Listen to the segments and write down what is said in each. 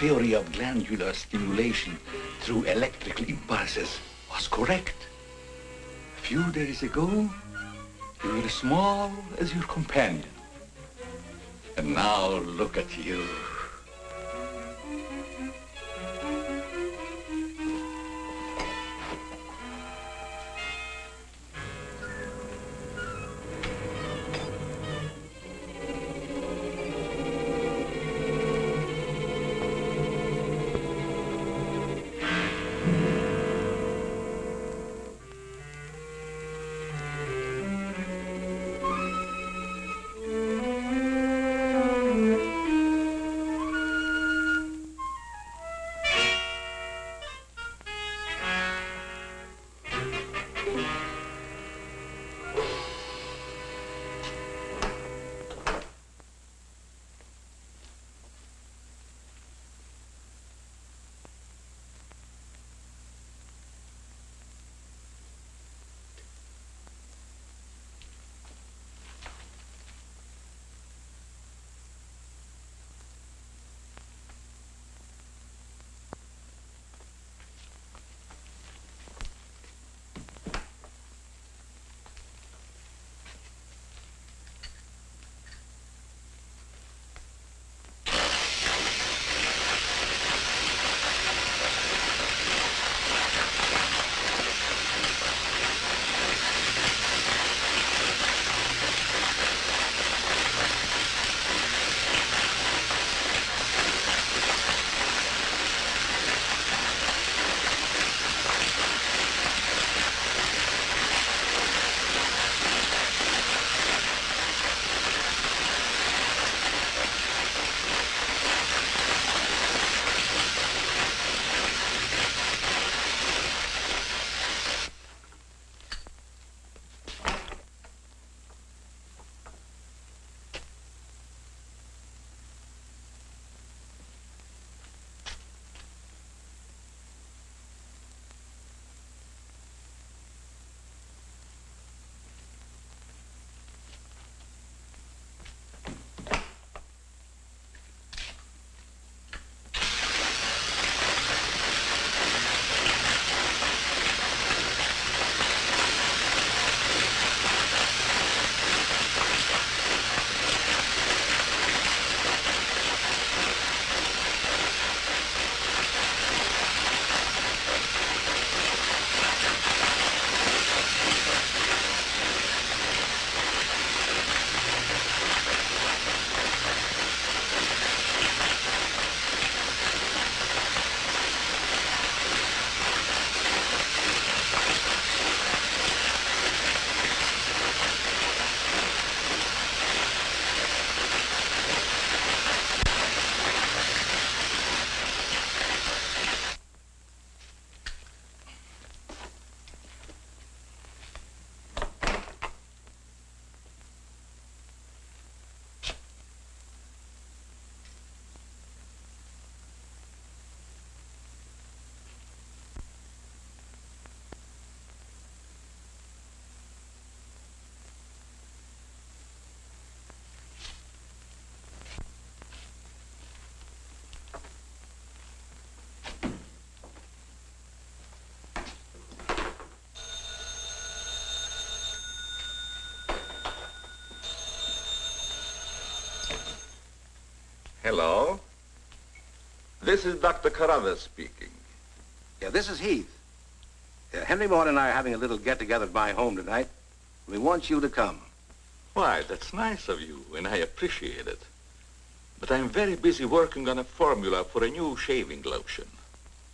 Theory of glandular stimulation through electrical impulses was correct. A few days ago, you were as small as your companion. And now look at you. Hello. This is Dr. Carruthers speaking. Yeah, this is Heath. Henry Morton and I are having a little get-together at my home tonight. We want you to come. Why, that's nice of you, and I appreciate it. But I'm very busy working on a formula for a new shaving lotion.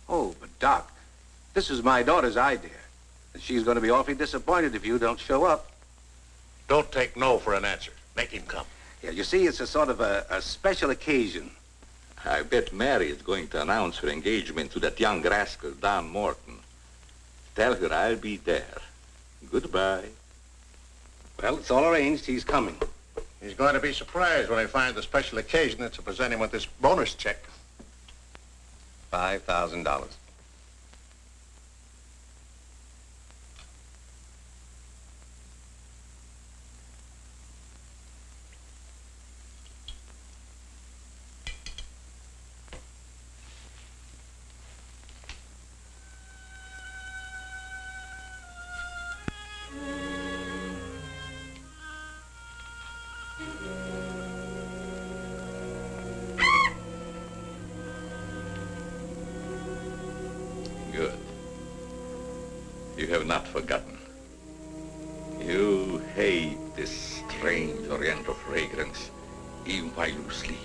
Oh, but Doc, this is my daughter's idea. And she's going to be awfully disappointed if you don't show up. Don't take no for an answer. Make him come. Yeah, you see, it's a sort of a special occasion. I bet Mary is going to announce her engagement to that young rascal, Don Morton. Tell her I'll be there. Goodbye. Well, it's all arranged. He's coming. He's going to be surprised when he finds the special occasion that's to present him with this bonus check. $5,000. Good. You have not forgotten. You hate this strange oriental fragrance even while you sleep.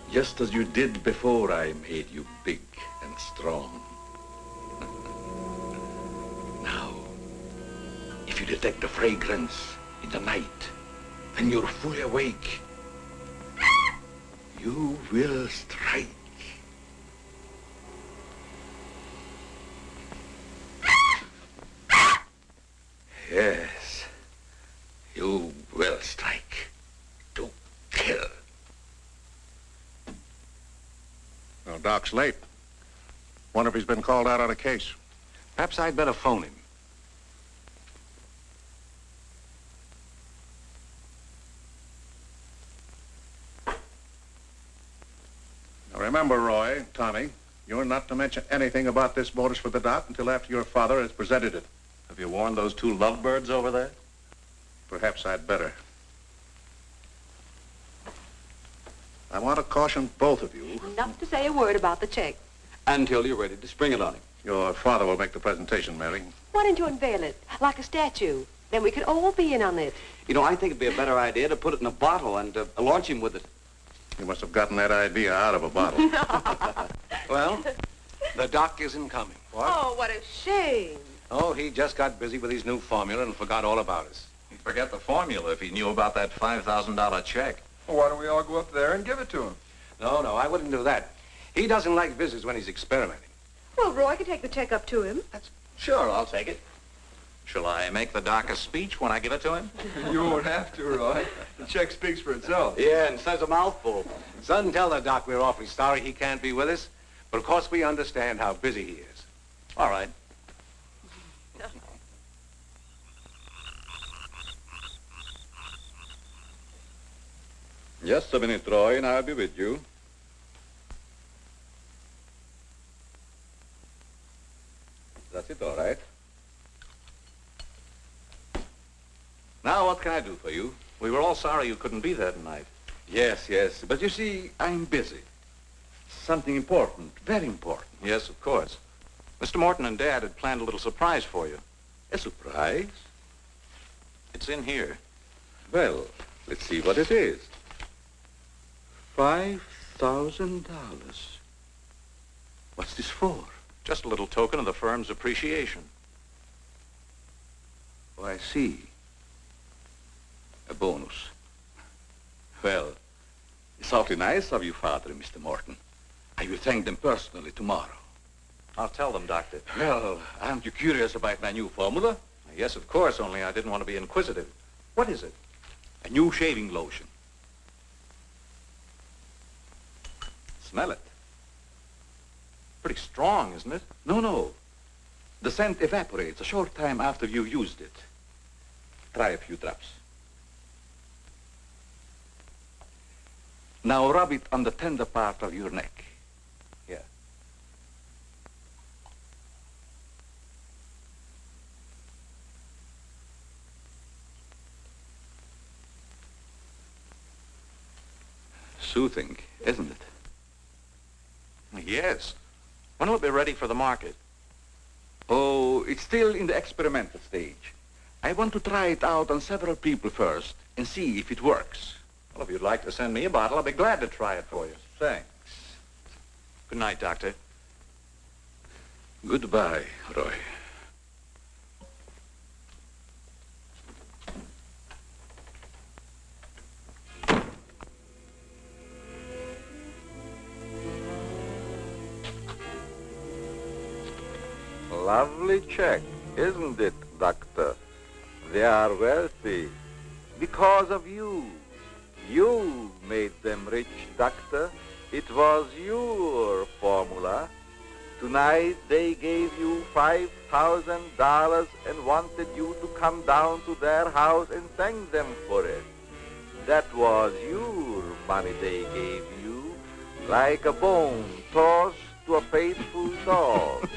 Just as you did before I made you big and strong. Now, if you detect the fragrance in the night, when you're fully awake, you will strike. Yes, you will strike to kill. Well, Doc's late. Wonder if he's been called out on a case. Perhaps I'd better phone him. Now remember, Roy, Tommy, you're not to mention anything about this bonus for the Doc until after your father has presented it. Have you warned those two lovebirds over there? Perhaps I'd better. I want to caution both of you. Not to say a word about the check. Until you're ready to spring it on him. Your father will make the presentation, Mary. Why don't you unveil it like a statue? Then we could all be in on it. You know, I think it'd be a better idea to put it in a bottle and launch him with it. You must have gotten that idea out of a bottle. Well, the Doc isn't coming. Oh, what a shame. Oh, he just got busy with his new formula and forgot all about us. He'd forget the formula if he knew about that $5,000 check. Well, why don't we all go up there and give it to him? No, I wouldn't do that. He doesn't like visitors when he's experimenting. Well, Roy could take the check up to him. Sure, I'll take it. Shall I make the Doc a speech when I give it to him? You won't have to, Roy. The check speaks for itself. Yeah, and says a mouthful. Son, tell the Doc we're awfully sorry he can't be with us. But of course we understand how busy he is. All right. Just a minute, Roy, and I'll be with you. That's it, all right. Now, what can I do for you? We were all sorry you couldn't be there tonight. Yes, but you see, I'm busy. Something important, very important. Yes, of course. Mr. Morton and Dad had planned a little surprise for you. A surprise? It's in here. Well, let's see what it is. $5,000. What's this for? Just a little token of the firm's appreciation. Oh, I see. A bonus. Well, it's awfully nice of you, Father and Mr. Morton. I will thank them personally tomorrow. I'll tell them, Doctor. Well, aren't you curious about my new formula? Yes, of course, only I didn't want to be inquisitive. What is it? A new shaving lotion. Smell it. Pretty strong, isn't it? No. The scent evaporates a short time after you've used it. Try a few drops. Now rub it on the tender part of your neck. Here. soothing, isn't it? Yes. When will it be ready for the market? Oh, it's still in the experimental stage. I want to try it out on several people first and see if it works. Well, if you'd like to send me a bottle, I'll be glad to try it for you. Thanks. Good night, Doctor. Goodbye, Roy. Lovely check, isn't it, Doctor? They are wealthy because of you. You made them rich, Doctor. It was your formula. Tonight they gave you $5,000 and wanted you to come down to their house and thank them for it. That was your money they gave you, like a bone tossed to a faithful dog.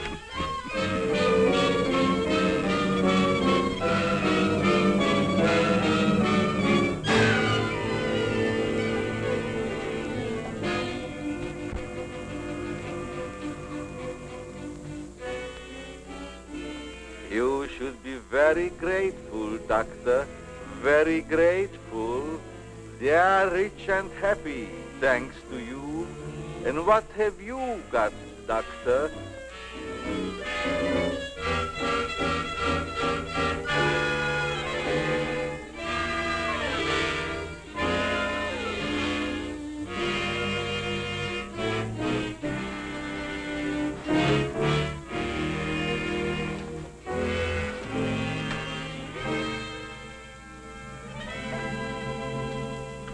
You should be very grateful, Doctor. Very grateful. They are rich and happy, thanks to you. And what have you got, Doctor?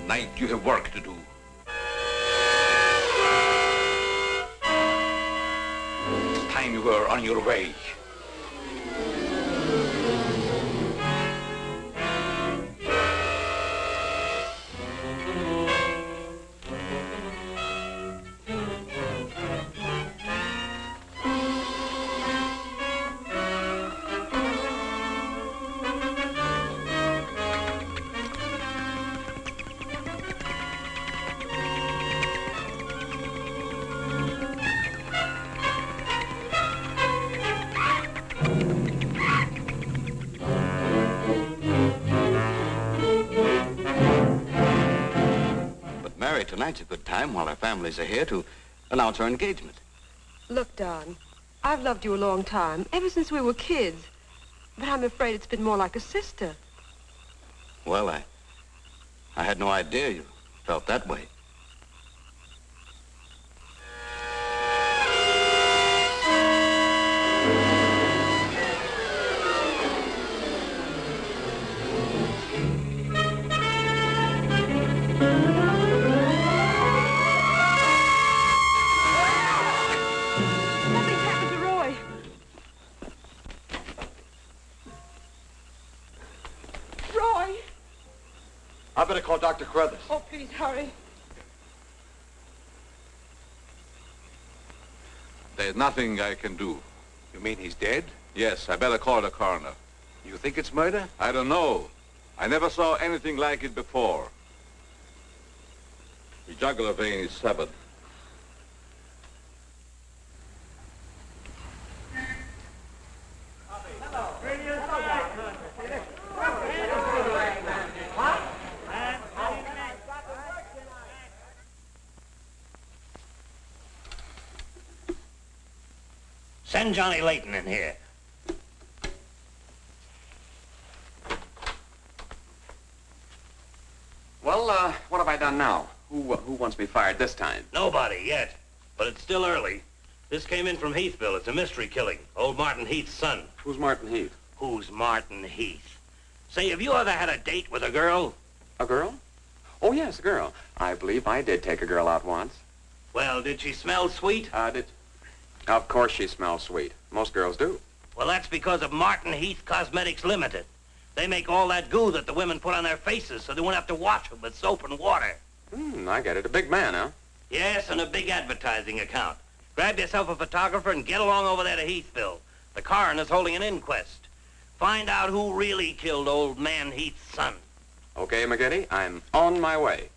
Tonight you have work to do. It's time you were on your way. Tonight's a good time while our families are here to announce our engagement. Look, Don, I've loved you a long time, ever since we were kids. But I'm afraid it's been more like a sister. Well, I had no idea you felt that way. I better call Dr. Carruthers. Oh, please, hurry. There's nothing I can do. You mean he's dead? Yes, I better call the coroner. You think it's murder? I don't know. I never saw anything like it before. The jugular vein is severed. Send Johnny Layton in here. Well, what have I done now? Who wants me fired this time? Nobody yet, but it's still early. This came in from Heathville. It's a mystery killing. Old Martin Heath's son. Who's Martin Heath? Who's Martin Heath? Say, have you ever had a date with a girl? A girl? Oh, yes, a girl. I believe I did take a girl out once. Well, did she smell sweet? Of course she smells sweet. Most girls do. Well, that's because of Martin Heath Cosmetics Limited. They make all that goo that the women put on their faces so they won't have to wash them with soap and water. I get it. A big man, huh? Yes, and a big advertising account. Grab yourself a photographer and get along over there to Heathville. The coroner's holding an inquest. Find out who really killed old man Heath's son. Okay, McGinty, I'm on my way.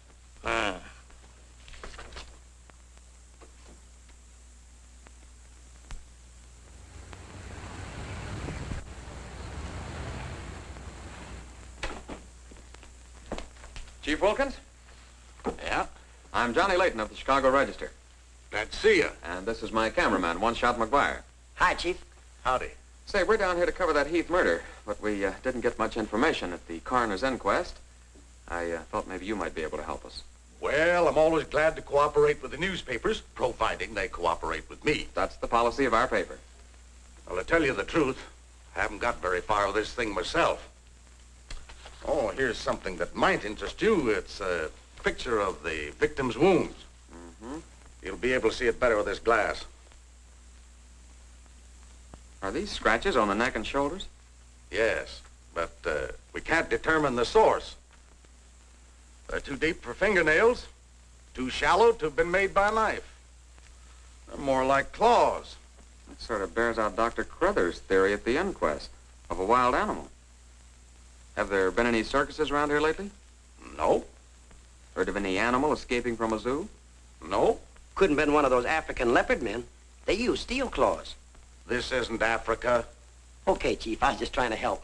Chief Wilkins? Yeah? I'm Johnny Layton of the Chicago Register. Glad to see you. And this is my cameraman, One Shot McGuire. Hi, Chief. Howdy. Say, we're down here to cover that Heath murder, but we didn't get much information at the coroner's inquest. I thought maybe you might be able to help us. Well, I'm always glad to cooperate with the newspapers, providing they cooperate with me. That's the policy of our paper. Well, to tell you the truth, I haven't got very far with this thing myself. Oh, here's something that might interest you. It's a picture of the victim's wounds. Mm-hmm. You'll be able to see it better with this glass. Are these scratches on the neck and shoulders? Yes, but we can't determine the source. They're too deep for fingernails, too shallow to have been made by a knife. They're more like claws. That sort of bears out Dr. Crothers' theory at the inquest of a wild animal. Have there been any circuses around here lately? No, Heard of any animal escaping from a zoo? no. Couldn't have been one of those African leopard men. They use steel claws. This isn't Africa. Okay, Chief, I was just trying to help.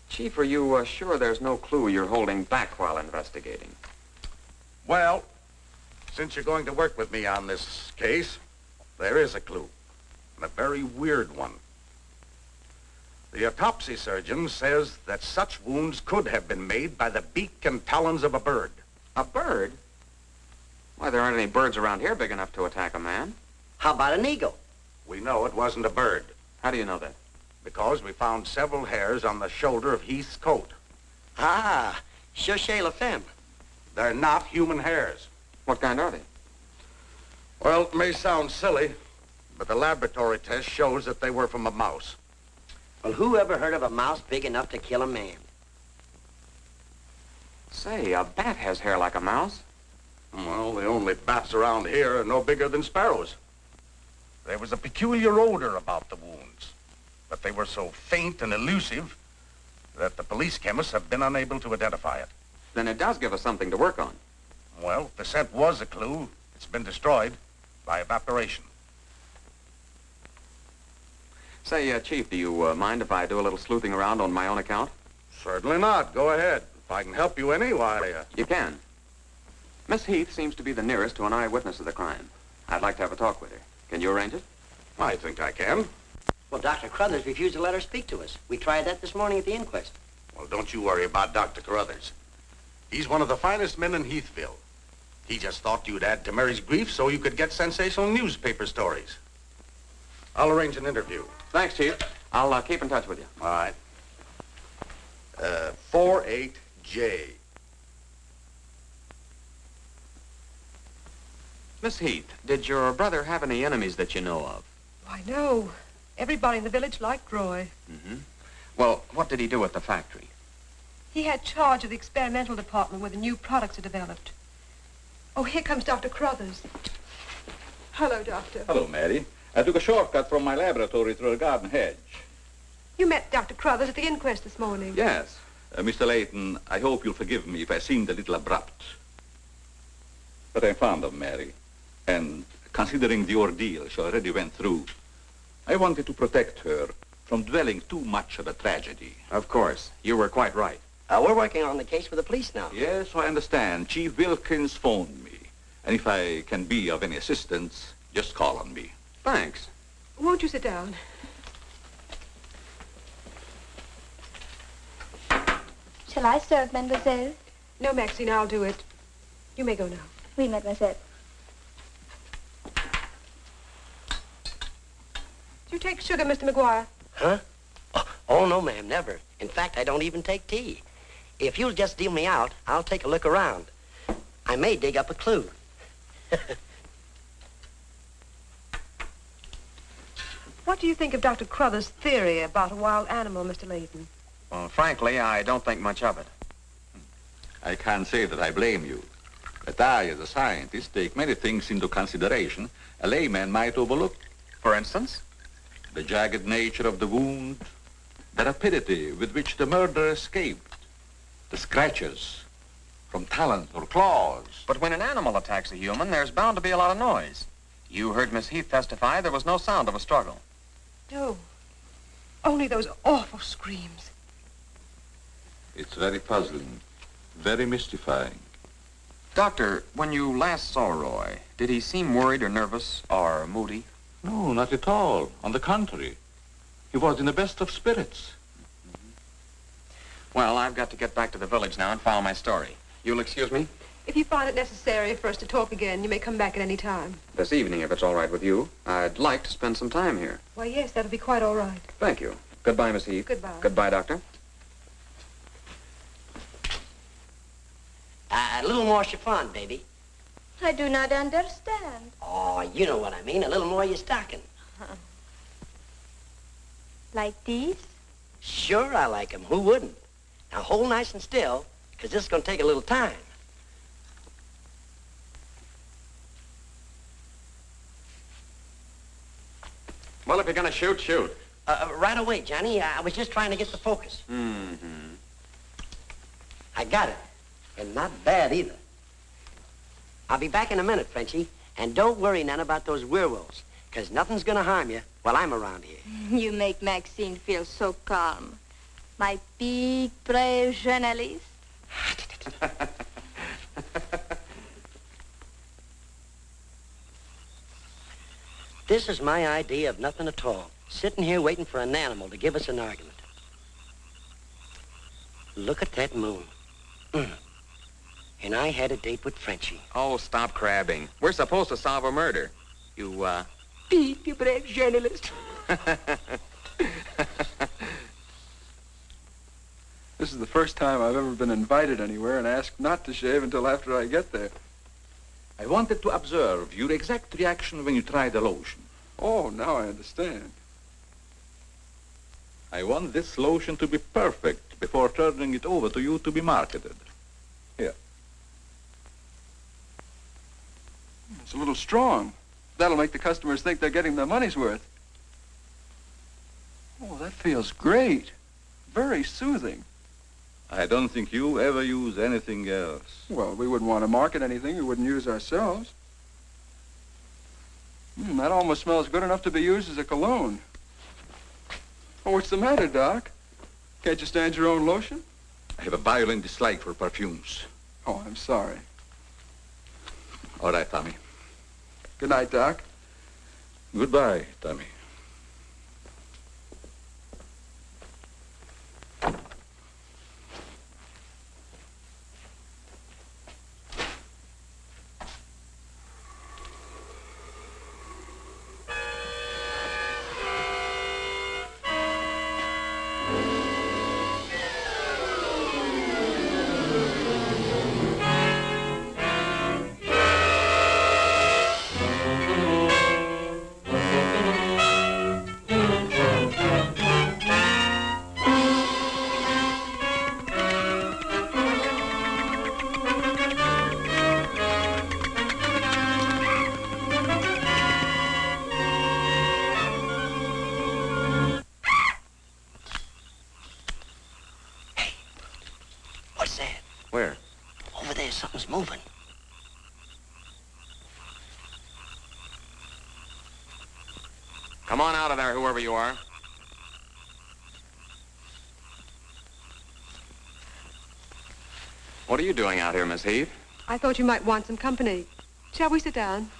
Chief, are you sure there's no clue you're holding back while investigating? Well, since you're going to work with me on this case, there is a clue, and a very weird one. The autopsy surgeon says that such wounds could have been made by the beak and talons of a bird. A bird? Why, there aren't any birds around here big enough to attack a man. How about an eagle? We know it wasn't a bird, How do you know that? because we found several hairs on the shoulder of Heath's coat. Ah, Cherchez la femme. They're not human hairs. What kind are they? Well, it may sound silly, but the laboratory test shows that they were from a mouse. Well, who ever heard of a mouse big enough to kill a man? Say, a bat has hair like a mouse. Well, the only bats around here are no bigger than sparrows. There was a peculiar odor about the wounds, but they were so faint and elusive that the police chemists have been unable to identify it. Then it does give us something to work on. Well, if the scent was a clue, it's been destroyed by evaporation. Say, Chief, do you mind if I do a little sleuthing around on my own account? Certainly not. Go ahead. If I can help you any, why, You can. Miss Heath seems to be the nearest to an eyewitness of the crime. I'd like to have a talk with her. Can you arrange it? I think I can. Well, Dr. Crothers refused to let her speak to us. We tried that this morning at the inquest. Well, don't you worry about Dr. Carruthers. He's one of the finest men in Heathville. He just thought you'd add to Mary's grief so you could get sensational newspaper stories. I'll arrange an interview. Thanks, Chief. I'll keep in touch with you. All right. 48J. Miss Heath, did your brother have any enemies that you know of? Why, no. Everybody in the village liked Roy. Mm-hmm. Well, what did he do at the factory? He had charge of the experimental department where the new products are developed. Oh, here comes Dr. Crothers. Hello, Doctor. Hello, Mary. I took a shortcut from my laboratory through a garden hedge. You met Dr. Crothers at the inquest this morning. Yes. Mr. Layton, I hope you'll forgive me if I seemed a little abrupt. But I'm fond of Mary. And considering the ordeal she already went through, I wanted to protect her from dwelling too much on a tragedy. Of course. You were quite right. We're working on the case with the police now. Yes, I understand. Chief Wilkins phoned me. And if I can be of any assistance, just call on me. Thanks. Won't you sit down? Shall I serve, mademoiselle? No, Maxine, I'll do it. You may go now. Oui, mademoiselle. Do you take sugar, Mr. McGuire? Huh? Oh, no, ma'am, never. In fact, I don't even take tea. If you'll just deal me out, I'll take a look around. I may dig up a clue. What do you think of Dr. Crothers' theory about a wild animal, Mr. Layton? Well, frankly, I don't think much of it. I can't say that I blame you. But I, as a scientist, take many things into consideration a layman might overlook. For instance? The jagged nature of the wound, the rapidity with which the murderer escaped, the scratches from talons or claws. But when an animal attacks a human, there's bound to be a lot of noise. You heard Miss Heath testify there was no sound of a struggle. No. Only those awful screams. It's very puzzling. Very mystifying. Doctor, when you last saw Roy, did he seem worried or nervous or moody? No, not at all. On the contrary. He was in the best of spirits. Well, I've got to get back to the village now and file my story. You'll excuse me? If you find it necessary for us to talk again, you may come back at any time. This evening, if it's all right with you. I'd like to spend some time here. Why, yes, that'll be quite all right. Thank you. Goodbye, Miss Heath. Goodbye. Goodbye, Doctor. A little more chiffon, baby. I do not understand. Oh, you know what I mean. A little more of your stocking. Like these? Sure, I like 'em. Who wouldn't? Now, hold nice and still, because this is going to take a little time. Well, if you're going to shoot, shoot. Right away, Johnny. I was just trying to get the focus. Mm-hmm. I got it. And not bad, either. I'll be back in a minute, Frenchie. And don't worry none about those werewolves, because nothing's going to harm you while I'm around here. You make Maxine feel so calm. My big, brave journalist. This is my idea of nothing at all. Sitting here waiting for an animal to give us an argument. Look at that moon. And I had a date with Frenchie. Oh, stop crabbing. We're supposed to solve a murder. You, Big, brave journalist. This is the first time I've ever been invited anywhere and asked not to shave until after I get there. I wanted to observe your exact reaction when you tried the lotion. Oh, now I understand. I want this lotion to be perfect before turning it over to you to be marketed. Here. It's a little strong. That'll make the customers think they're getting their money's worth. Oh, that feels great. Very soothing. I don't think you ever use anything else. Well, we wouldn't want to market anything we wouldn't use ourselves. That almost smells good enough to be used as a cologne. Oh, what's the matter, Doc? Can't you stand your own lotion? I have a violent dislike for perfumes. Oh, I'm sorry. All right, Tommy. Good night, Doc. Goodbye, Tommy. What's that? Where? Over there, something's moving. Come on out of there, whoever you are. What are you doing out here, Miss Heath? I thought you might want some company. Shall we sit down?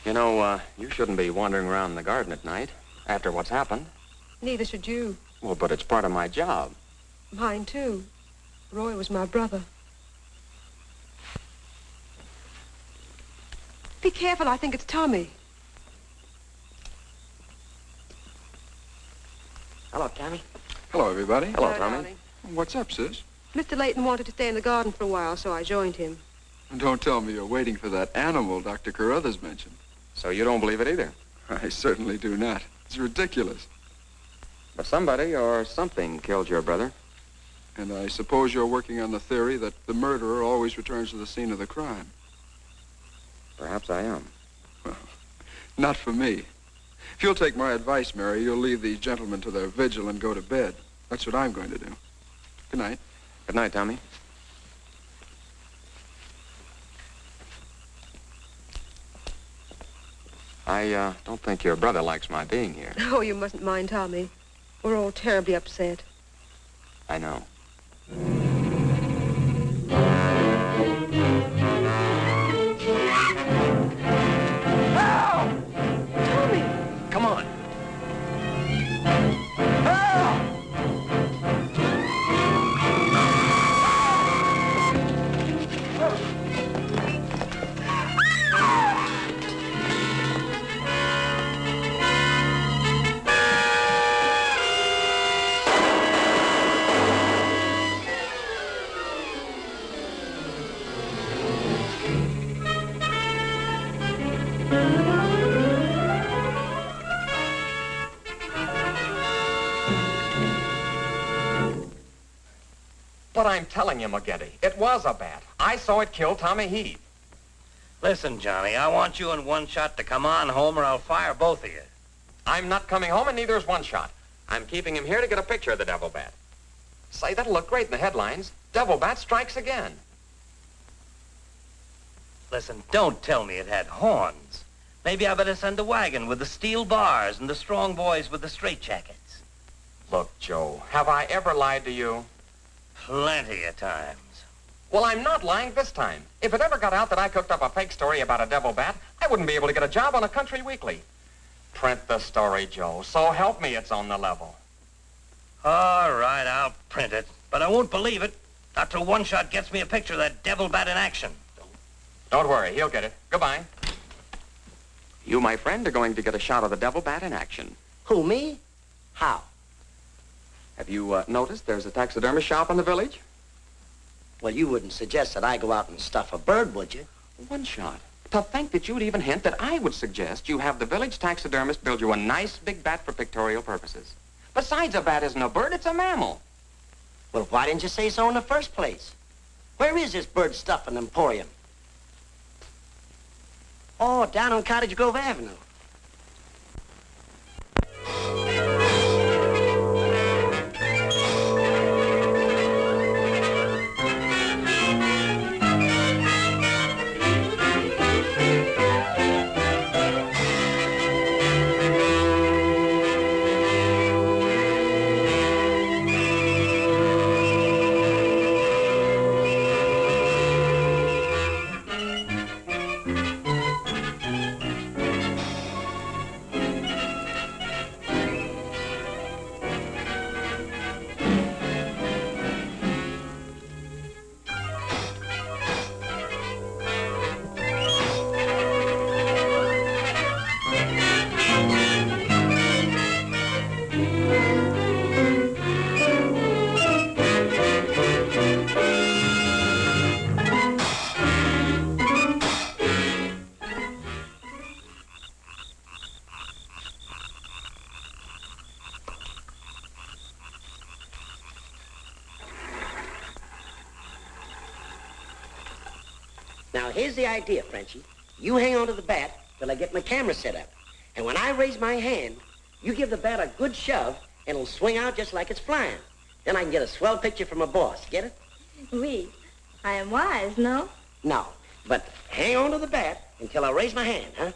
You know, you shouldn't be wandering around the garden at night after what's happened. Neither should you. Well, but it's part of my job. Mine, too. Roy was my brother. Be careful, I think it's Tommy. Hello, Tommy. Hello, everybody. Hello, Tommy. darling. What's up, sis? Mr. Layton wanted to stay in the garden for a while, so I joined him. Don't tell me you're waiting for that animal Dr. Carruthers mentioned. So you don't believe it either? I certainly do not. It's ridiculous. But somebody or something killed your brother. And I suppose you're working on the theory that the murderer always returns to the scene of the crime. Perhaps I am. Well, not for me. If you'll take my advice, Mary, you'll leave these gentlemen to their vigil and go to bed. That's what I'm going to do. Good night. Good night, Tommy. I don't think your brother likes my being here. Oh, you mustn't mind Tommy. We're all terribly upset. I know. But I'm telling you, McGinty, it was a bat. I saw it kill Tommy Heath. Listen, Johnny, I want you and One Shot to come on home or I'll fire both of you. I'm not coming home, and neither is One Shot. I'm keeping him here to get a picture of the devil bat. Say, that'll look great in the headlines. Devil bat strikes again. Listen, don't tell me it had horns. Maybe I better send a wagon with the steel bars and the strong boys with the straitjackets. Look, Joe, have I ever lied to you? Plenty of times. Well, I'm not lying this time. If it ever got out that I cooked up a fake story about a devil bat, I wouldn't be able to get a job on a country weekly. Print the story, Joe. So help me, it's on the level. All right, I'll print it. But I won't believe it. Not till One Shot gets me a picture of that devil bat in action. Don't worry, he'll get it. Goodbye. You, my friend, are going to get a shot of the devil bat in action. Who, me? How? Have you noticed there's a taxidermist shop in the village? Well, you wouldn't suggest that I go out and stuff a bird, would you? One Shot. To think that you'd even hint that I would suggest you have the village taxidermist build you a nice big bat for pictorial purposes. Besides, a bat isn't a bird, it's a mammal. Well, why didn't you say so in the first place? Where is this bird stuffing emporium? Oh, down on Cottage Grove Avenue. Now, here's the idea, Frenchie. You hang on to the bat till I get my camera set up. And when I raise my hand, you give the bat a good shove, and it'll swing out just like it's flying. Then I can get a swell picture from my boss. Get it? Oui. I am wise, no? No. But hang on to the bat until I raise my hand, huh?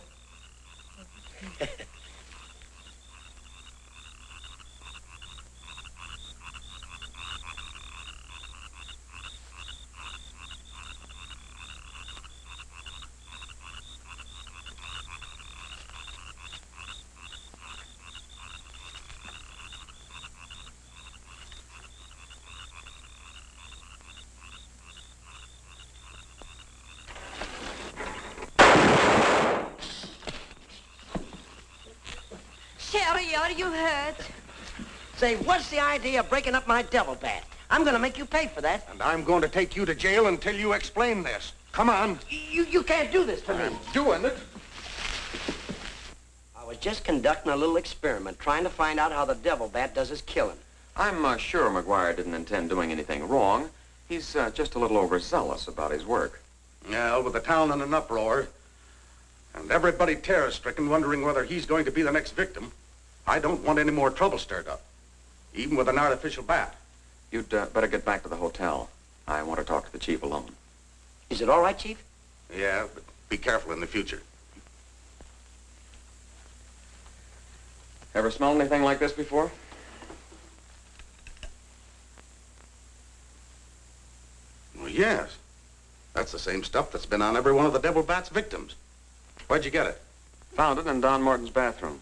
Sherry, are you hurt? Say, what's the idea of breaking up my devil bat? I'm going to make you pay for that. And I'm going to take you to jail until you explain this. Come on. You can't do this to me. I'm doing it. I was just conducting a little experiment, trying to find out how the devil bat does his killing. I'm sure McGuire didn't intend doing anything wrong. He's just a little overzealous about his work. Yeah, with the town in an uproar, and everybody terror-stricken, wondering whether he's going to be the next victim, I don't want any more trouble stirred up, even with an artificial bat. You'd better get back to the hotel. I want to talk to the chief alone. Is it all right, Chief? Yeah, but be careful in the future. Ever smelled anything like this before? Well, yes. That's the same stuff that's been on every one of the devil bat's victims. Where'd you get it? Found it in Don Morton's bathroom.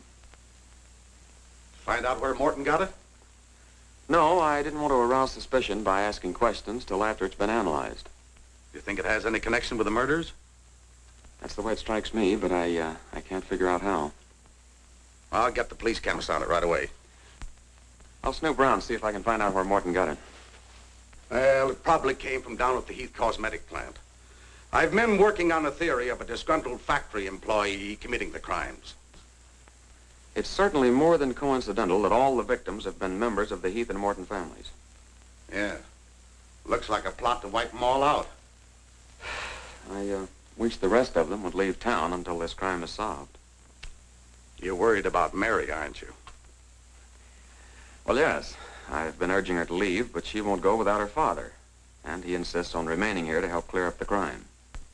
Find out where Morton got it? No, I didn't want to arouse suspicion by asking questions till after it's been analyzed. You think it has any connection with the murders? That's the way it strikes me, but I can't figure out how. I'll get the police cameras on it right away. I'll snoop around, see if I can find out where Morton got it. Well, it probably came from down at the Heath Cosmetic plant. I've men working on a theory of a disgruntled factory employee committing the crimes. It's certainly more than coincidental that all the victims have been members of the Heath and Morton families. Yeah. Looks like a plot to wipe them all out. I wish the rest of them would leave town until this crime is solved. You're worried about Mary, aren't you? Well, yes. I've been urging her to leave, but she won't go without her father. And he insists on remaining here to help clear up the crime.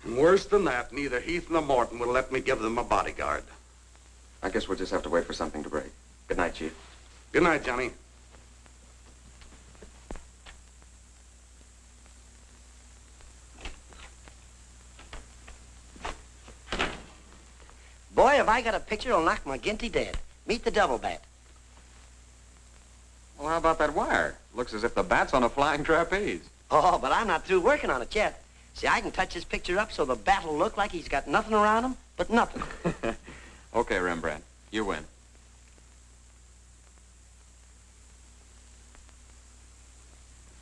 And worse than that, neither Heath nor Morton will let me give them a bodyguard. I guess we'll just have to wait for something to break. Good night, Chief. Good night, Johnny. Boy, have I got a picture that'll knock McGinty dead. Meet the double bat. Well, how about that wire? Looks as if the bat's on a flying trapeze. Oh, but I'm not through working on it yet. See, I can touch this picture up so the bat will look like he's got nothing around him but nothing. Okay, Rembrandt. You win.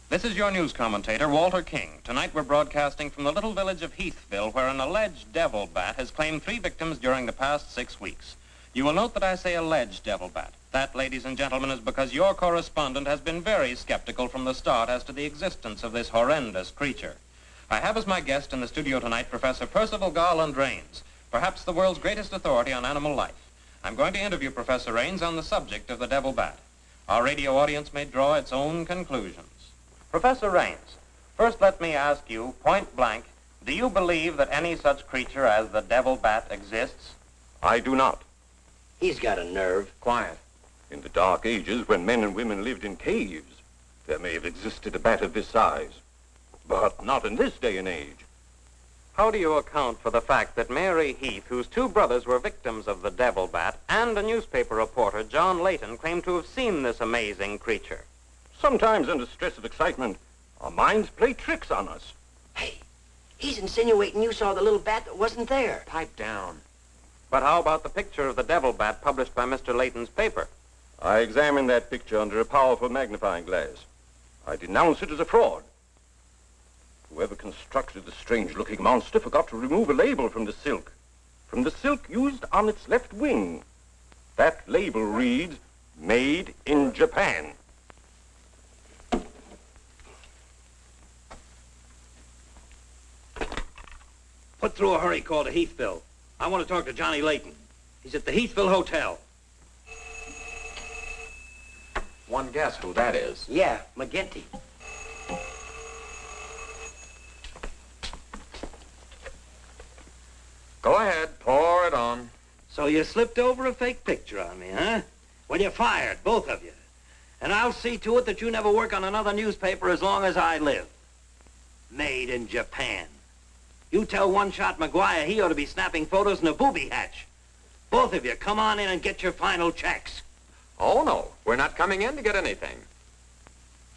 This is your news commentator, Walter King. Tonight we're broadcasting from the little village of Heathville, where an alleged devil bat has claimed 3 victims during the past 6 weeks. You will note that I say alleged devil bat. That, ladies and gentlemen, is because your correspondent has been very skeptical from the start as to the existence of this horrendous creature. I have as my guest in the studio tonight Professor Percival Garland Rains, perhaps the world's greatest authority on animal life. I'm going to interview Professor Rains on the subject of the devil bat. Our radio audience may draw its own conclusions. Professor Rains, first let me ask you, point blank, do you believe that any such creature as the devil bat exists? I do not. He's got a nerve. Quiet. In the Dark Ages, when men and women lived in caves, there may have existed a bat of this size. But not in this day and age. How do you account for the fact that Mary Heath, whose 2 brothers were victims of the devil bat, and a newspaper reporter, John Layton, claim to have seen this amazing creature? Sometimes under stress of excitement, our minds play tricks on us. Hey, he's insinuating you saw the little bat that wasn't there. Pipe down. But how about the picture of the devil bat published by Mr. Layton's paper? I examined that picture under a powerful magnifying glass. I denounce it as a fraud. Whoever constructed the strange-looking monster forgot to remove a label from the silk used on its left wing. That label reads, "Made in Japan." Put through a hurry call to Heathville. I want to talk to Johnny Layton. He's at the Heathville Hotel. One guess who that is. Yeah, McGinty. Go ahead, pour it on. So you slipped over a fake picture on me, huh? Well, you're fired, both of you. And I'll see to it that you never work on another newspaper as long as I live. Made in Japan. You tell One-Shot McGuire he ought to be snapping photos in a booby hatch. Both of you, come on in and get your final checks. Oh, no. We're not coming in to get anything.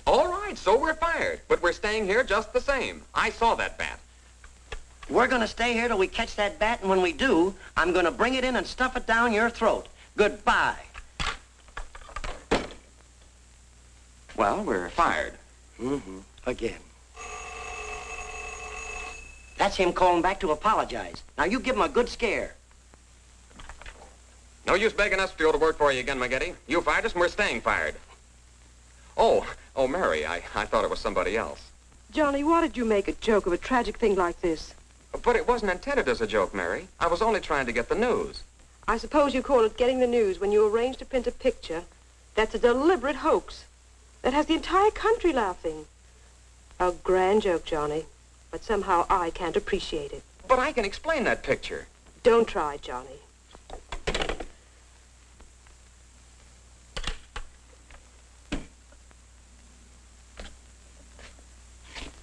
All right, so we're fired. But we're staying here just the same. I saw that bat. We're going to stay here till we catch that bat, and when we do, I'm going to bring it in and stuff it down your throat. Goodbye. Well, we're fired. Mm-hmm. Again. That's him calling back to apologize. Now, you give him a good scare. No use begging us to go to work for you again, McGinty. You fired us and we're staying fired. Oh, Mary, I thought it was somebody else. Johnny, why did you make a joke of a tragic thing like this? But it wasn't intended as a joke, Mary. I was only trying to get the news. I suppose you call it getting the news when you arrange to print a picture. That's a deliberate hoax. That has the entire country laughing. A grand joke, Johnny. But somehow I can't appreciate it. But I can explain that picture. Don't try, Johnny.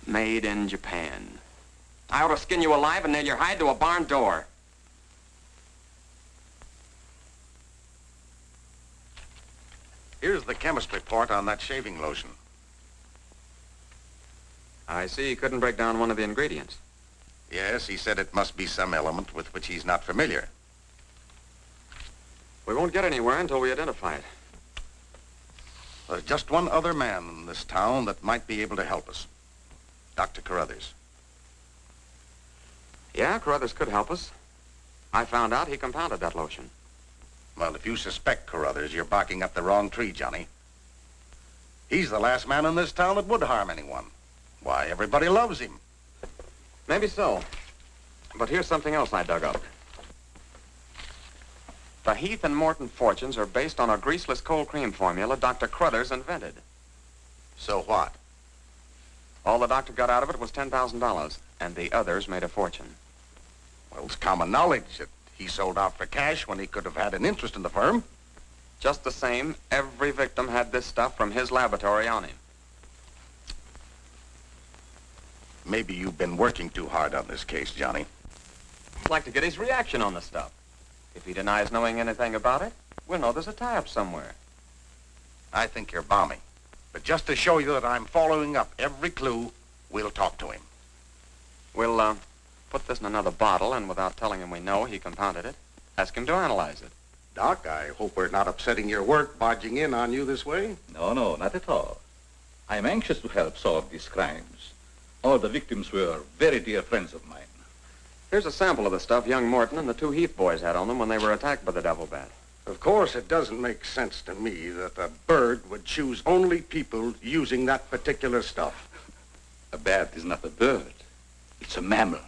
Made in Japan. I ought to skin you alive and nail your hide to a barn door. Here's the chemist report on that shaving lotion. I see you couldn't break down one of the ingredients. Yes, he said it must be some element with which he's not familiar. We won't get anywhere until we identify it. There's just one other man in this town that might be able to help us. Dr. Carruthers. Yeah, Carruthers could help us. I found out he compounded that lotion. Well, if you suspect Carruthers, you're barking up the wrong tree, Johnny. He's the last man in this town that would harm anyone. Why, everybody loves him. Maybe so. But here's something else I dug up. The Heath and Morton fortunes are based on a greaseless cold cream formula Dr. Carruthers invented. So what? All the doctor got out of it was $10,000, and the others made a fortune. Well, it's common knowledge that he sold out for cash when he could have had an interest in the firm. Just the same, every victim had this stuff from his laboratory on him. Maybe you've been working too hard on this case, Johnny. I'd like to get his reaction on the stuff. If he denies knowing anything about it, we'll know there's a tie-up somewhere. I think you're balmy. But just to show you that I'm following up every clue, we'll talk to him. We'll, put this in another bottle, and without telling him we know he compounded it, ask him to analyze it. Doc, I hope we're not upsetting your work barging in on you this way. No, not at all. I'm anxious to help solve these crimes. All the victims were very dear friends of mine. Here's a sample of the stuff young Morton and the two Heath boys had on them when they were attacked by the devil bat. Of course, it doesn't make sense to me that a bird would choose only people using that particular stuff. A bat is not a bird. It's a mammal.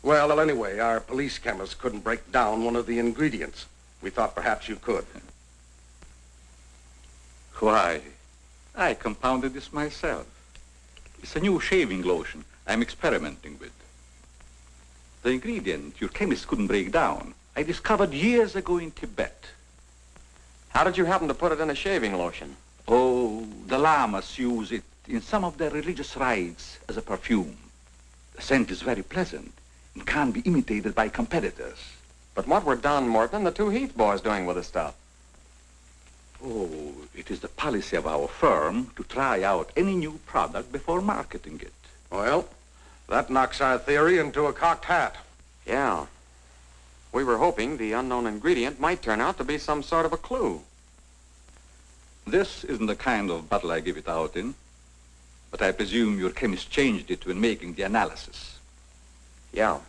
Well, anyway, our police chemist couldn't break down one of the ingredients. We thought perhaps you could. Why, I compounded this myself. It's a new shaving lotion I'm experimenting with. The ingredient your chemist couldn't break down, I discovered years ago in Tibet. How did you happen to put it in a shaving lotion? Oh, the lamas use it in some of their religious rites as a perfume. The scent is very pleasant and can't be imitated by competitors. But what were Don Morton and the two Heath boys doing with the stuff? Oh, it is the policy of our firm to try out any new product before marketing it. Well, that knocks our theory into a cocked hat. Yeah. We were hoping the unknown ingredient might turn out to be some sort of a clue. This isn't the kind of bottle I give it out in, but I presume your chemist changed it when making the analysis. Yeah.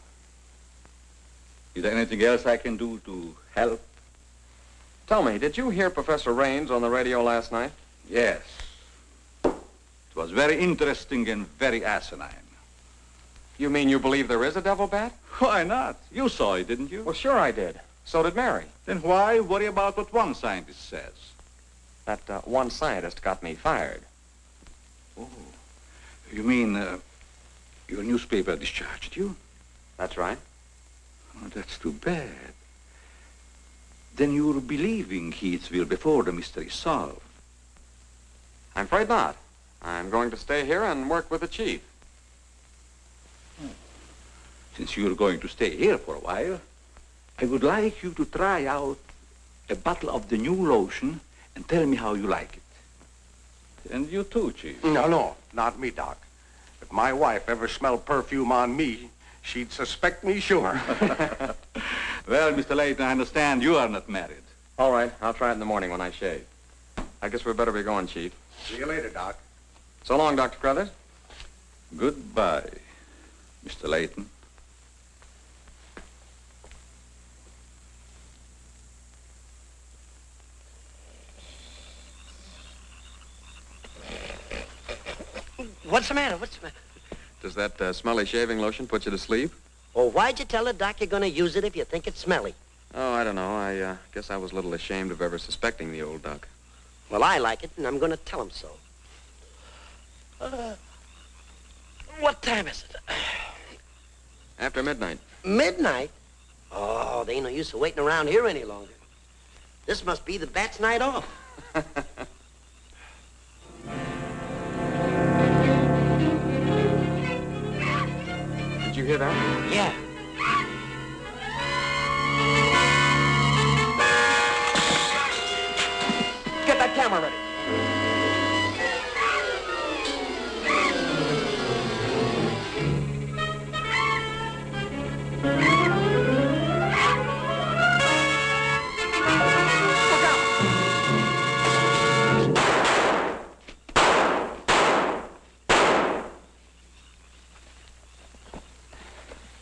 Is there anything else I can do to help? Tell me, did you hear Professor Raines on the radio last night? Yes. It was very interesting and very asinine. You mean you believe there is a devil bat? Why not? You saw it, didn't you? Well, sure I did. So did Mary. Then why worry about what one scientist says? That one scientist got me fired. Oh, you mean your newspaper discharged you? That's right. Oh, that's too bad. Then you're believing Heathville before the mystery is solved. I'm afraid not. I'm going to stay here and work with the chief. Since you're going to stay here for a while, I would like you to try out a bottle of the new lotion and tell me how you like it. And you too, Chief. No, not me, Doc. If my wife ever smelled perfume on me, she'd suspect me sure. Well, Mr. Layton, I understand you are not married. All right, I'll try it in the morning when I shave. I guess we better be going, Chief. See you later, Doc. So long, Dr. Carruthers. Goodbye, Mr. Layton. What's the matter? What's the matter? Does that smelly shaving lotion put you to sleep? Oh, why'd you tell the doc you're going to use it if you think it's smelly? Oh, I don't know. I guess I was a little ashamed of ever suspecting the old duck. Well, I like it, and I'm going to tell him so. What time is it? After midnight. Midnight? Oh, there ain't no use of waiting around here any longer. This must be the bat's night off. Did you hear that? Yeah. Get that camera ready.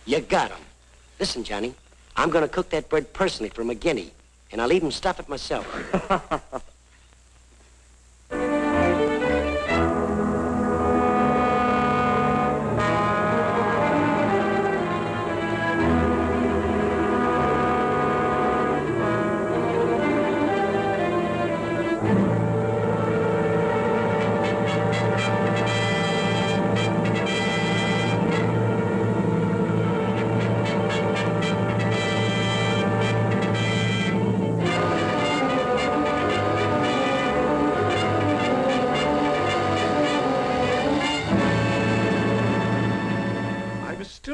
You got him. Listen, Johnny, I'm going to cook that bird personally for McGinney. and I'll even stuff it myself.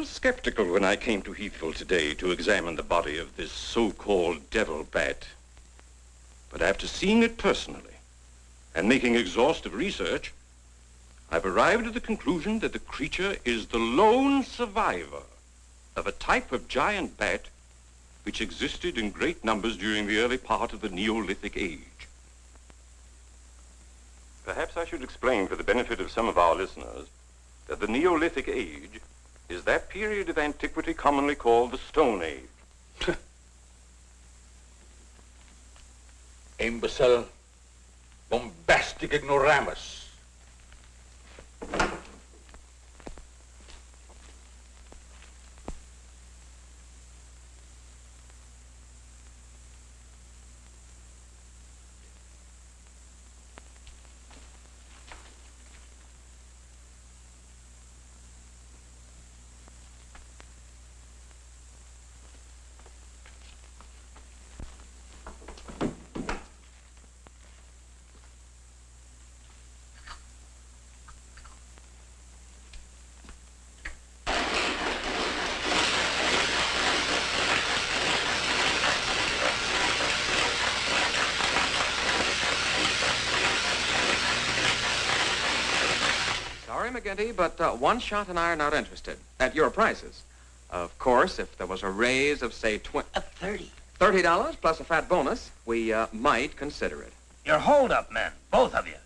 Skeptical when I came to Heathville today to examine the body of this so-called devil bat. But after seeing it personally and making exhaustive research, I've arrived at the conclusion that the creature is the lone survivor of a type of giant bat which existed in great numbers during the early part of the Neolithic age. Perhaps I should explain for the benefit of some of our listeners that the Neolithic age is that period of antiquity commonly called the Stone Age. Imbecile, bombastic ignoramus. Sorry, McGinty, but One Shot and I are not interested. At your prices. Of course, if there was a raise of, say, $30 plus a fat bonus, we might consider it. You're hold-up men, both of you.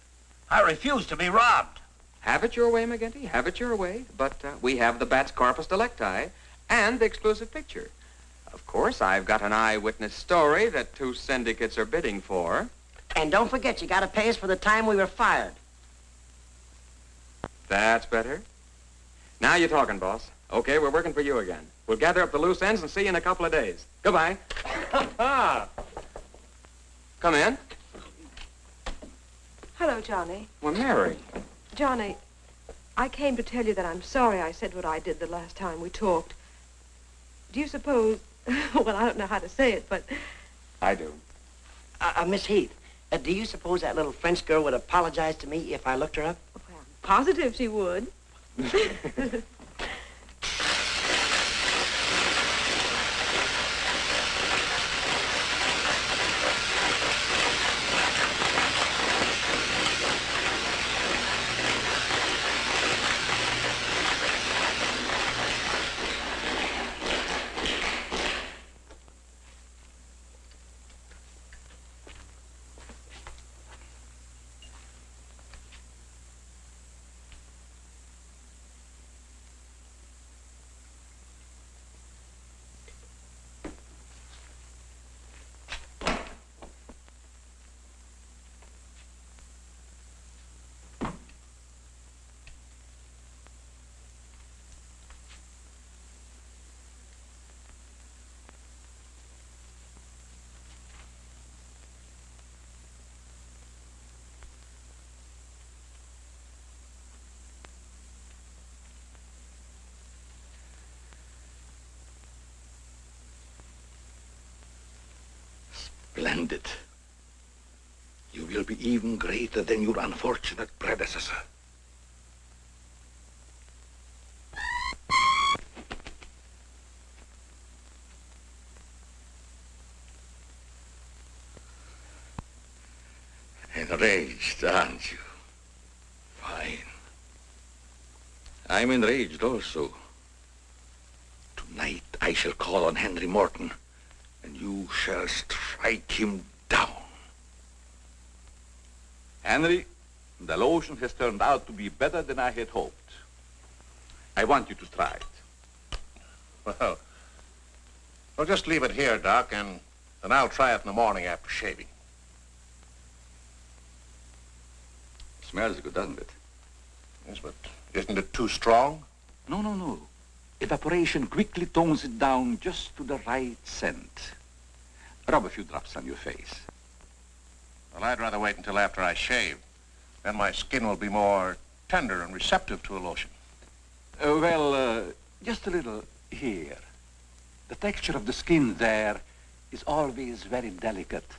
I refuse to be robbed. Have it your way, McGinty. Have it your way. But we have the bat's corpus delicti and the exclusive picture. Of course, I've got an eyewitness story that 2 syndicates are bidding for. And don't forget, you got to pay us for the time we were fired. That's better. Now you're talking, boss. Okay, we're working for you again. We'll gather up the loose ends and see you in a couple of days. Goodbye. Come in. Hello, Johnny. Well, Mary. Johnny, I came to tell you that I'm sorry I said what I did the last time we talked. Do you suppose... well, I don't know how to say it, but... I do. Miss Heath, do you suppose that little French girl would apologize to me if I looked her up? Well, I'm positive she would. Splendid. You will be even greater than your unfortunate predecessor. Enraged, aren't you? Fine. I'm enraged also. Tonight I shall call on Henry Morton, and you shall strike him down. Henry, the lotion has turned out to be better than I had hoped. I want you to try it. Well, just leave it here, Doc, and And I'll try it in the morning after shaving. Smells good, doesn't it? Yes, but isn't it too strong? No, no, no. Evaporation quickly tones it down just to the right scent. Rub a few drops on your face. Well, I'd rather wait until after I shave. Then my skin will be more tender and receptive to a lotion. Just a little here. The texture of the skin there is always very delicate.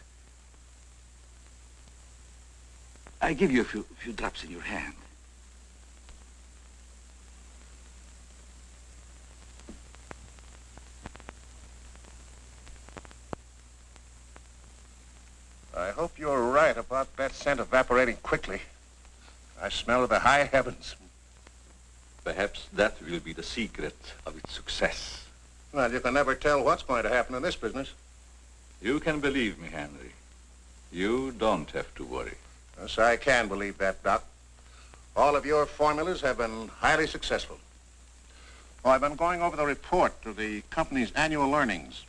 I give you a few drops in your hand. I hope you're right about that scent evaporating quickly. I smell the high heavens. Perhaps that will be the secret of its success. Well, you can never tell what's going to happen in this business. You can believe me, Henry. You don't have to worry. Yes, I can believe that, Doc. All of your formulas have been highly successful. Oh, I've been going over the report of the company's annual earnings.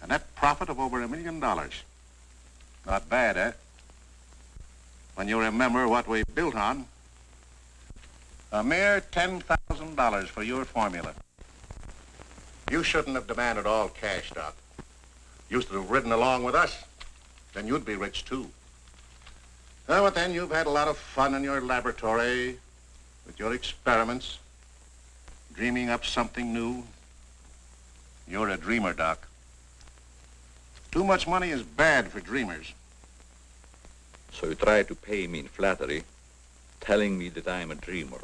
A net profit of over $1 million. Not bad, eh? When you remember what we built on. A mere $10,000 for your formula. You shouldn't have demanded all cash, Doc. You should have ridden along with us. Then you'd be rich, too. Oh, but then you've had a lot of fun in your laboratory with your experiments, dreaming up something new. You're a dreamer, Doc. Too much money is bad for dreamers. So you try to pay me in flattery, telling me that I'm a dreamer.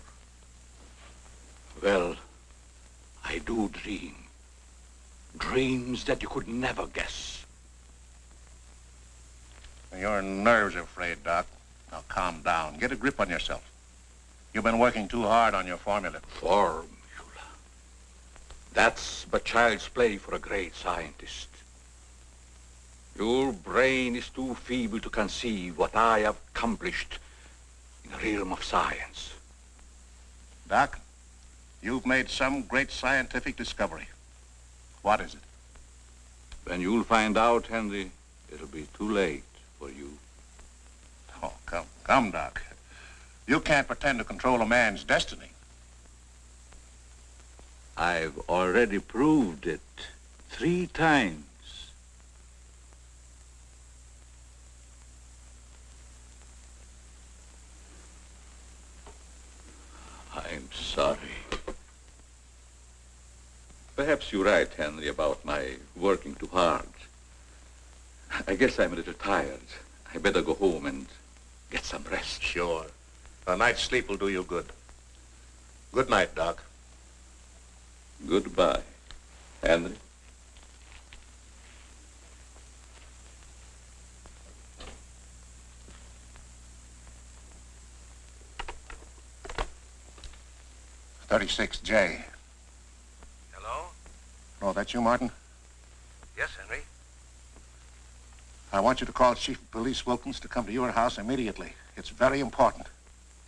Well, I do dream. Dreams that you could never guess. Your nerves are frayed, Doc. Now calm down. Get a grip on yourself. You've been working too hard on your formula. Formula. That's but child's play for a great scientist. Your brain is too feeble to conceive what I have accomplished in the realm of science. Doc, you've made some great scientific discovery. What is it? When you'll find out, Henry, it'll be too late for you. Oh, come, Doc. You can't pretend to control a man's destiny. I've already proved it 3 times. I'm sorry. Perhaps you're right, Henry, about my working too hard. I guess I'm a little tired. I better go home and get some rest. Sure. A night's sleep will do you good. Good night, Doc. Goodbye, Henry. .36J. Hello? Oh, that's you, Martin? Yes, Henry. I want you to call Chief of Police Wilkins to come to your house immediately. It's very important.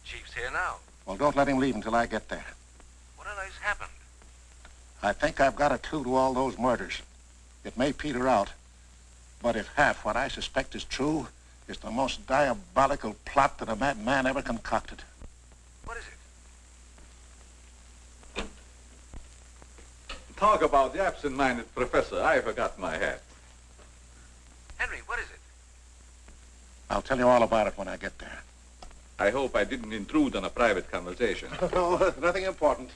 Chief's here now. Well, don't let him leave until I get there. What on earth's happened? I think I've got a clue to all those murders. It may peter out, but if half what I suspect is true, it's the most diabolical plot that a madman ever concocted. What is it? Talk about the absent-minded professor. I forgot my hat. Henry, what is it? I'll tell you all about it when I get there. I hope I didn't intrude on a private conversation. No, nothing important.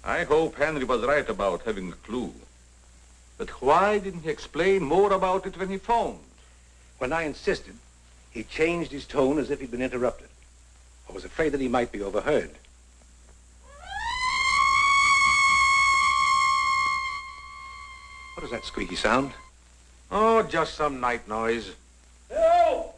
I hope Henry was right about having a clue. But why didn't he explain more about it when he phoned? When I insisted, he changed his tone as if he'd been interrupted. I was afraid that he might be overheard. What is that squeaky sound? Oh, just some night noise. Hello!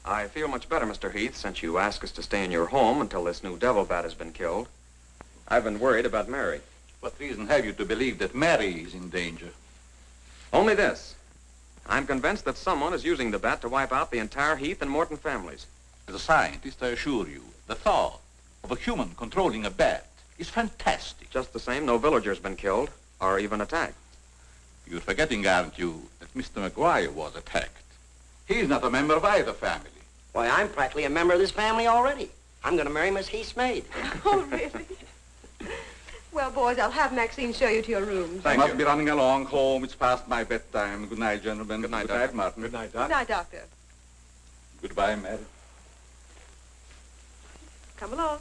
I feel much better, Mr. Heath, since you asked us to stay in your home until this new devil bat has been killed. I've been worried about Mary. What reason have you to believe that Mary is in danger? Only this. I'm convinced that someone is using the bat to wipe out the entire Heath and Morton families. As a scientist, I assure you, the thought of a human controlling a bat is fantastic. Just the same, no villager's been killed or even attacked. You're forgetting, aren't you, that Mr. McGuire was attacked. He's not a member of either family. Why, I'm practically a member of this family already. I'm going to marry Miss Heath's maid. Oh, really? Well, boys, I'll have Maxine show you to your rooms. I must be running along home. It's past my bedtime. Good night, gentlemen. Good night, Good Doctor. night, Martin. Good night, Good Doc. night, Doctor. Goodbye, Mary. Come along.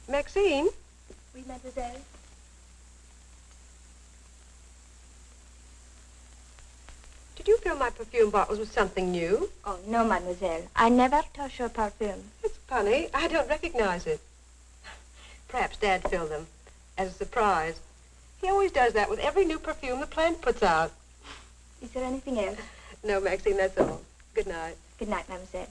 Maxine? Oui, mademoiselle. Did you fill my perfume bottles with something new? Oh, no, mademoiselle. I never touch your perfume. It's funny. I don't recognize it. Perhaps Dad filled them as a surprise. He always does that with every new perfume the plant puts out. Is there anything else? No, Maxine, that's all. Good night. Good night, mademoiselle.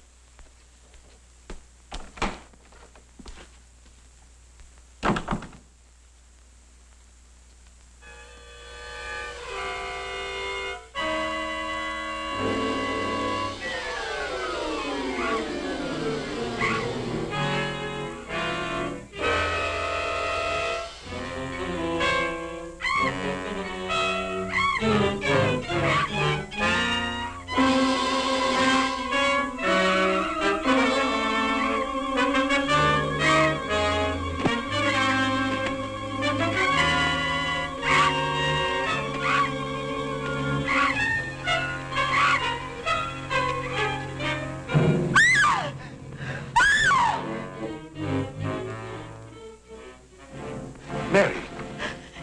Mary,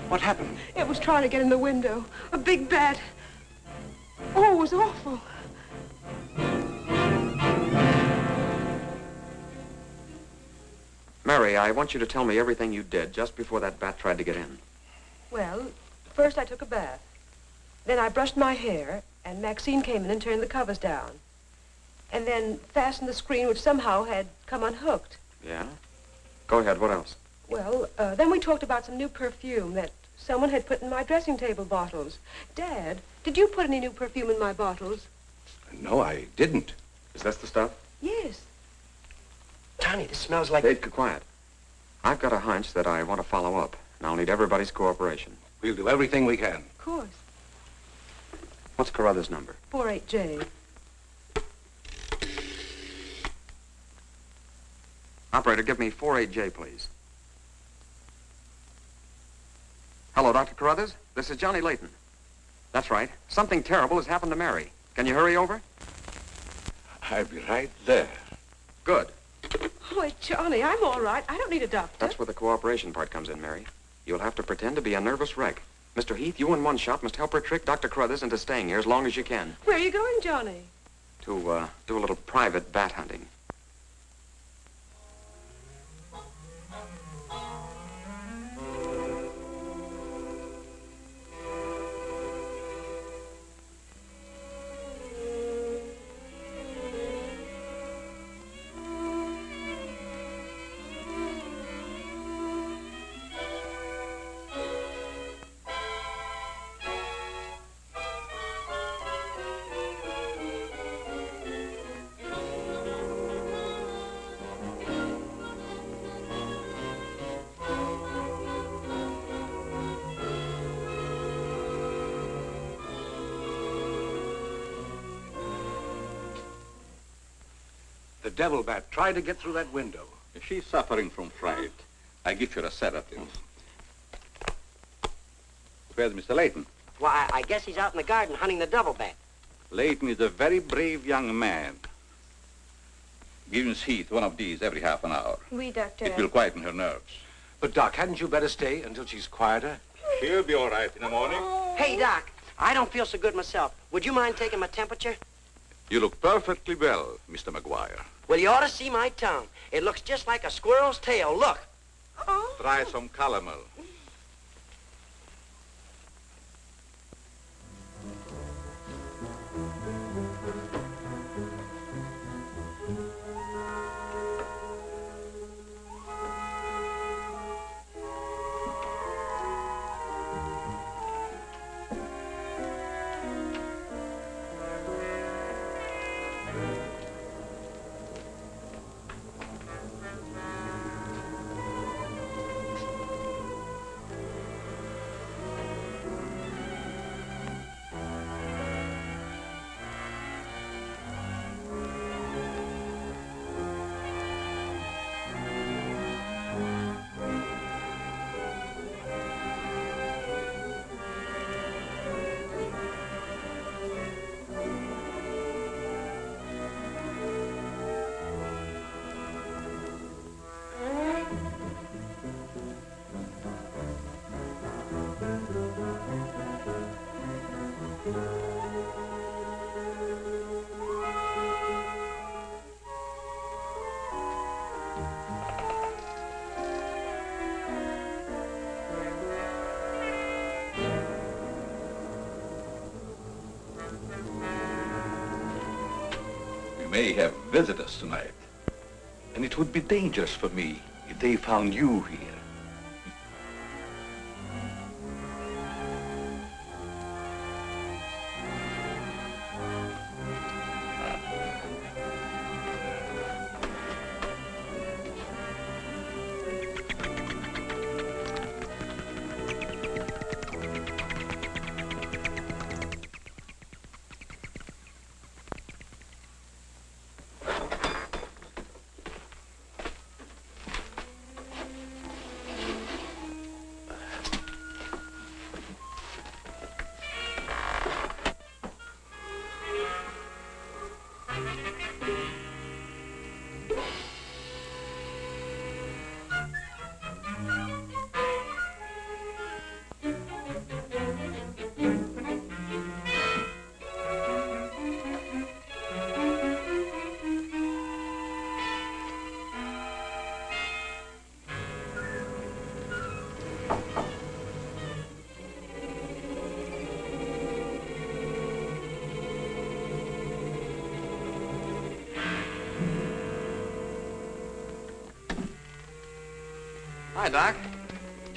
what happened? It was trying to get in the window. A big bat. Oh, it was awful. Mary, I want you to tell me everything you did just before that bat tried to get in. Well, first I took a bath. Then I brushed my hair, and Maxine came in and turned the covers down. And then fastened the screen, which somehow had come unhooked. Yeah? Go ahead, what else? Well, then we talked about some new perfume that someone had put in my dressing table bottles. Dad, did you put any new perfume in my bottles? No, I didn't. Is this the stuff? Yes. Tony, this smells like... Hey, quiet. I've got a hunch that I want to follow up, and I'll need everybody's cooperation. We'll do everything we can. Of course. What's Carruthers' number? 48J. Operator, give me 48J, please. Hello, Dr. Carruthers. This is Johnny Layton. That's right. Something terrible has happened to Mary. Can you hurry over? I'll be right there. Good. Oh, Johnny, I'm all right. I don't need a doctor. That's where the cooperation part comes in, Mary. You'll have to pretend to be a nervous wreck. Mr. Heath, you in one shot must help her trick Dr. Carruthers into staying here as long as you can. Where are you going, Johnny? To, do a little private bat hunting. The devil bat tried to get through that window. If she's suffering from fright, I give her a sedative. Where's Mr. Layton? Why, I guess he's out in the garden hunting the devil bat. Layton is a very brave young man. Give Miss Heath one of these every half an hour. Oui, Doctor. It will quieten her nerves. But, Doc, hadn't you better stay until she's quieter? She'll be all right in the morning. Hey, Doc, I don't feel so good myself. Would you mind taking my temperature? You look perfectly well, Mr. McGuire. Well, you ought to see my tongue. It looks just like a squirrel's tail. Look. Try some calomel. We may have visitors tonight, and it would be dangerous for me if they found you here. Hi, Doc.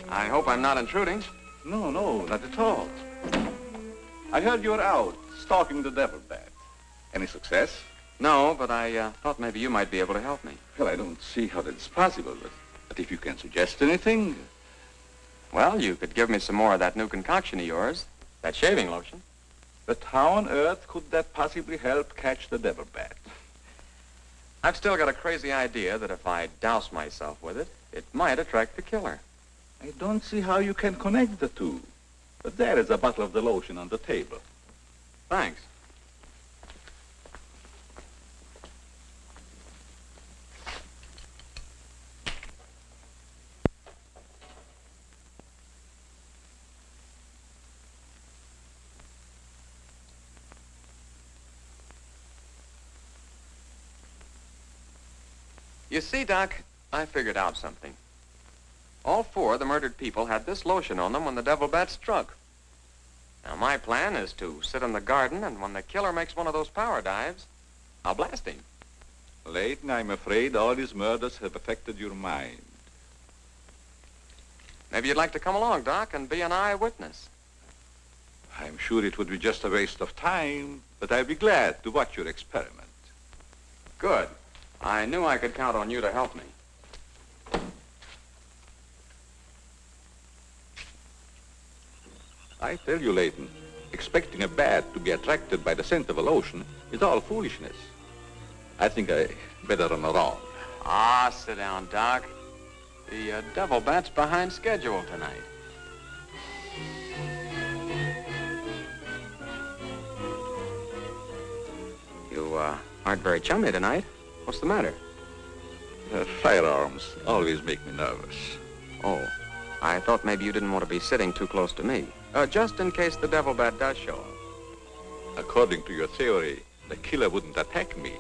I hope I'm not intruding. No, not at all. I heard you were out stalking the devil bat. Any success? No, but I thought maybe you might be able to help me. Well, I don't see how that's possible, but if you can suggest anything... Well, you could give me some more of that new concoction of yours, that shaving lotion. But how on earth could that possibly help catch the devil bat? I've still got a crazy idea that if I douse myself with it, it might attract the killer. I don't see how you can connect the two. But there is a bottle of the lotion on the table. Thanks. You see, Doc, I figured out something. All four of the murdered people had this lotion on them when the devil bat struck. Now, my plan is to sit in the garden, and when the killer makes one of those power dives, I'll blast him. Layton, I'm afraid all these murders have affected your mind. Maybe you'd like to come along, Doc, and be an eyewitness. I'm sure it would be just a waste of time, but I'd be glad to watch your experiment. Good. I knew I could count on you to help me. I tell you, Layton, expecting a bat to be attracted by the scent of a lotion is all foolishness. I think I better run around. Ah, sit down, Doc. The devil bat's behind schedule tonight. You aren't very chummy tonight. What's the matter? Firearms always make me nervous. Oh, I thought maybe you didn't want to be sitting too close to me. Just in case the devil bat does show up. According to your theory, the killer wouldn't attack me.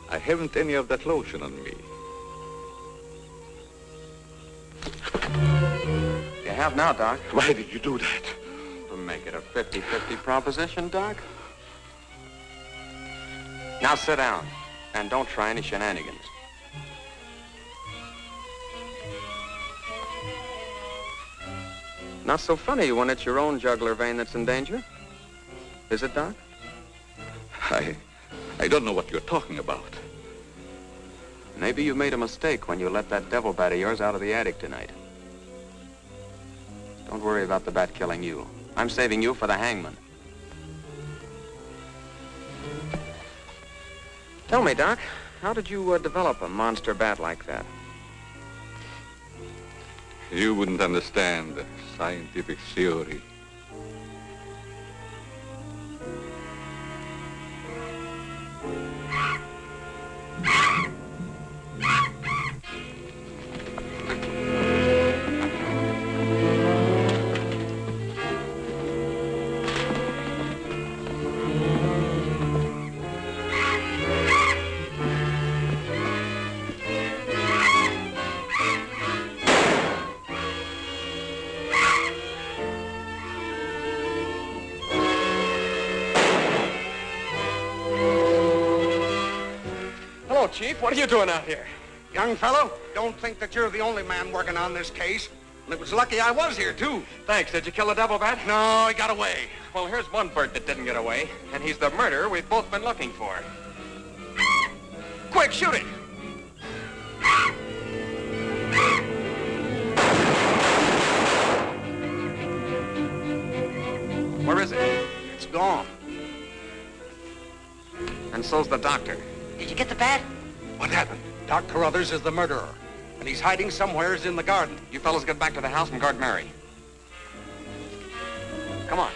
I haven't any of that lotion on me. You have now, Doc. Why did you do that? To make it a 50-50 proposition, Doc. Now sit down, and don't try any shenanigans. Not so funny when it's your own jugular vein that's in danger. Is it, Doc? I don't know what you're talking about. Maybe you made a mistake when you let that devil bat of yours out of the attic tonight. Don't worry about the bat killing you. I'm saving you for the hangman. Tell me, Doc, how did you develop a monster bat like that? You wouldn't understand the scientific theory. Chief, what are you doing out here? Young fellow, don't think that you're the only man working on this case. And it was lucky I was here, too. Thanks. Did you kill the devil bat? No, he got away. Well, here's one bird that didn't get away, and he's the murderer we've both been looking for. Quick, shoot it! Where is it? It's gone. And so's the doctor. Did you get the bat? What happened? Doc Carruthers is the murderer, and he's hiding somewheres in the garden. You fellas get back to the house and guard Mary. Come on.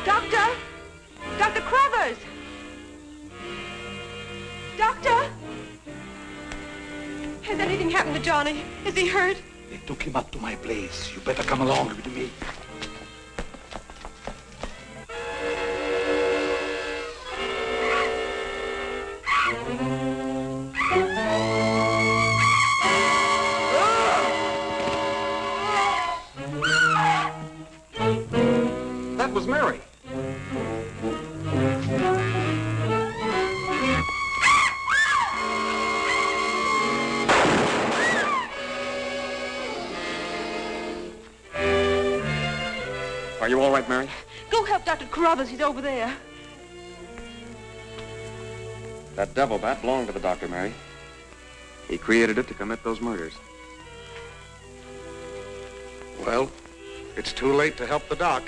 Doctor! Dr. Carruthers! Doctor! Has anything happened to Johnny? Is he hurt? They took him up to my place. You better come along with me. That was Mary. Are you all right, Mary? Go help Dr. Carruthers. He's over there. That devil bat belonged to the doctor, Mary. He created it to commit those murders. Well, it's too late to help the doc.